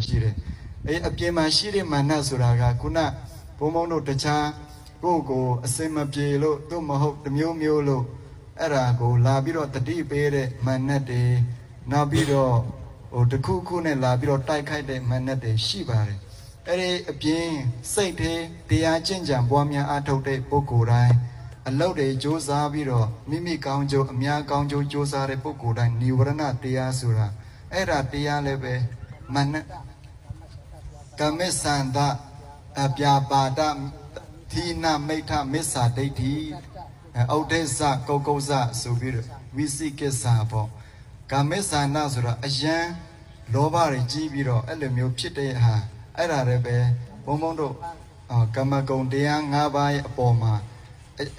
ရှိတယ်အပြင်မှာရှိတဲ့မာနဆိုတာကခုနဘုံဘုံတို့တခြားကိုအစင်မပြေလို့သူ့မဟုတ်တမျိုးမျိုးလို့အဲ့ဒါကိုလာပြီးတော့တတိပေးတဲ့မာနတွေနောက်ပြီးတော့တခုခုနဲ့လာပြီးတော့တိုက်ခိုက်တဲ့မာနတွေရှိပါတယ်အဲ့ဒီအပြင်စိတ်ထဲတရားကျင့်ကြံပွားများအားထုတ်တဲ့ပုဂ္ဂိုလ်တိုင်းအလုပ်တွေစ조사ပြီးတော့မိမိကောင်းကျိုးအများကောင်းကျိုးစ조사တဲ့ပုဂ္ဂိုလ်တိုင်းនិဝရဏတရားဆိုတာအဲ့ဒါတရားလည်းပဲမာနကမေသန္တအပြာပါဒသီနာမိဋ္ဌမစ္ဆာဒိဋ္ဌိဩဒိစ္စကုတ်ကုတ်စဆိုပြီးတော့ဝိသိကိစ္စပေါ့ကာမေသန္တဆိုတာအယံလောဘတွေကြီးပြီးတော့အဲ့လိုမျိုးဖြစ်တဲ့ဟာအဲ့ဒါလည်းပဲဘုံဘုံတို့ကမ္မဂုဏ်တရား၅ပါးရဲ့အပေါ်မှာ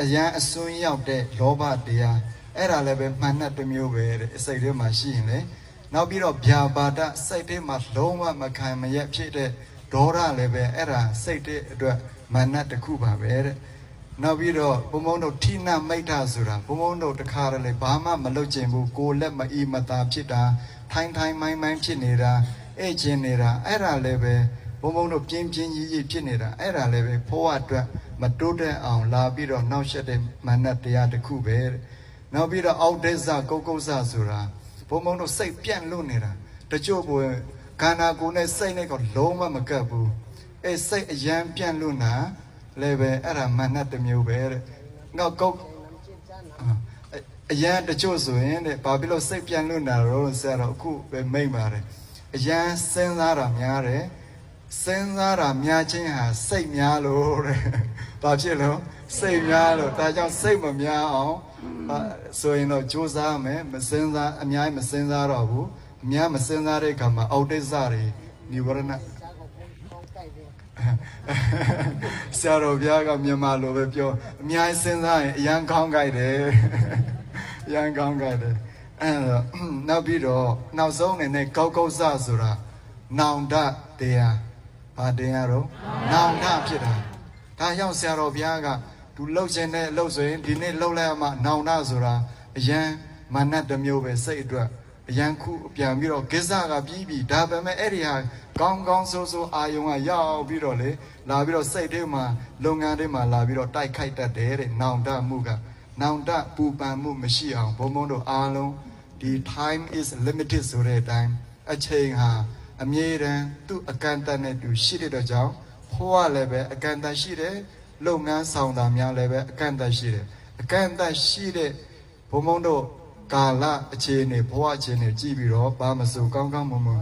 အယံအစွန်းရောက်တဲ့လောဘတရားအဲ့ဒါလည်းပဲမှန်တဲ့မျိုးပဲတဲ့စိတ်ထဲမှာရှိရင်လေနောက်ပြီးတော့ဗျာပါဒစိတ်ထဲမှာလုံးဝမခံမရက်ဖြစ်တဲ့ဒေါသလည်းပဲအဲ့ဒါစိတ်ထဲအတွက်မာနတစ်ခုပါပဲတဲ့နောက်ပြီးတော့ဘုံဘုံတို့ဌိနမိဋ္ဌဆိုတာဘုံဘုံတို့တခါတလေဘာမှမလုပ်ချင်ဘူးကိုယ်လက်မအီမသာဖြစ်တာထိုင်းမိုင်းဖြစ်နေတာအဲ့ကျင်နေတာအဲ့ဒါလည်းပဲဘုံဘုံတို့ပြင်းကြီးဖြစ်နေတာအဲ့ဒါလည်းပဲဖိုးအတွက်မတိုးတက်အောင်လာပြီးတော့နောက်ဆက်တဲ့မာနတရားတစ်ခုပဲတဲ့နောက်ပြီးတော့အောက်ဒိစ္စကုတ်ကုတ်စဆိုတာဘုံဘုံတို့စိတ်ပြန့်လွတ်နေတာတချို့ကိုခန္ဓာကိုယ်နဲ့စိတ်နဲ့ကလုံးဝမကပ်ဘူးအဲ့စိတ်အယံပြန့်လွတ်တာလည်းပဲအဲ့ဒါမာနတစ်မျိုးပဲတဲ့နောက်ကုတ်အယံတချို့ဆိုရင်တဲ့ဘာဖြစ်လို့စိတ်ပြန့်လွတ်တာတော့ဆရာတော်အခုပဲမိတ်ပါတယ်အယံစဉ်းစားတာများတယ်စဉ်းစားတာများခြင်းဟာစိတ်များလို့တဲ့ဘာဖြစ်လို့စိတ်များလို့ဒါကြောင့်စိတ်မများအောင်ဆိုရင်တော့ကြိုးစားမယ်မစဉ်းစားအများကြီးမစဉ်းစားတော့ဘူးအများမစဉ်းစားတဲ့အခါမှာအောက်ဒိစ္စတွေនិဝရဏဆရာတော်ဘုရားကမြန်မာလိုပဲပြောအများကြီးစဉ်းစားရင်အရန်ကောင်းကြိုက်တယ်အရန်ကောင်းကြိုက်တယ်အဲ့တော့နောက်ပြီးတော့နောက်ဆုံးအနေနဲ့ကောက်ကုတ်စဆိုတာနောင်တတရားဘာတရားတော့နောင်တဖြစ်တာဒါကြောင့်ဆရာတော်ဘုရားကသူလှုပ်ခြင်းနဲ့လှုပ်ဆိုရင်ဒီနေ့လှုပ်လိုက်မှနောင်တဆိုတာအရန်မာနတစ်မျိုးပဲစိတ်အတွက်အရန်ခုပြန်ပြီးတော့ကိစ္စကပြီးပြီဒါပေမဲ့အဲ့ဒီဟာကောင်းကောင်းဆိုးဆိုးအာယုံကရောက်ပြီးတော့လေလာပြီးတော့စိတ်ထဲမှာလုပ်ငန်းတွေမှာလာပြီးတော့တိုက်ခိုက်တတ်တယ်တဲ့နောင်တမှုကနောင်တပူပန်မှုမရှိအောင်ဘုံဘုံတို့အားလုံးဒီ time is limited ဆိုတဲ့အတိုင်းအချိန်ဟာအမြဲတမ်းသူ့အကန့်အသတ်နဲ့သူရှိတဲ့အတွက်ကြောင့်ဟောရလည်းပဲအကန့်အသတ်ရှိတယ်လုပ်ငန်းဆောင်တာများလည်းပဲအကန့်အသတ်ရှိတယ်အကန့်အသတ်ရှိတဲ့ဘုံဘုံတို့ကာလအခြေအနေဘဝအခြေအနေကြည့်ပြီးတော့ဘာမစိုးကောင်းကောင်းမွန်မွန်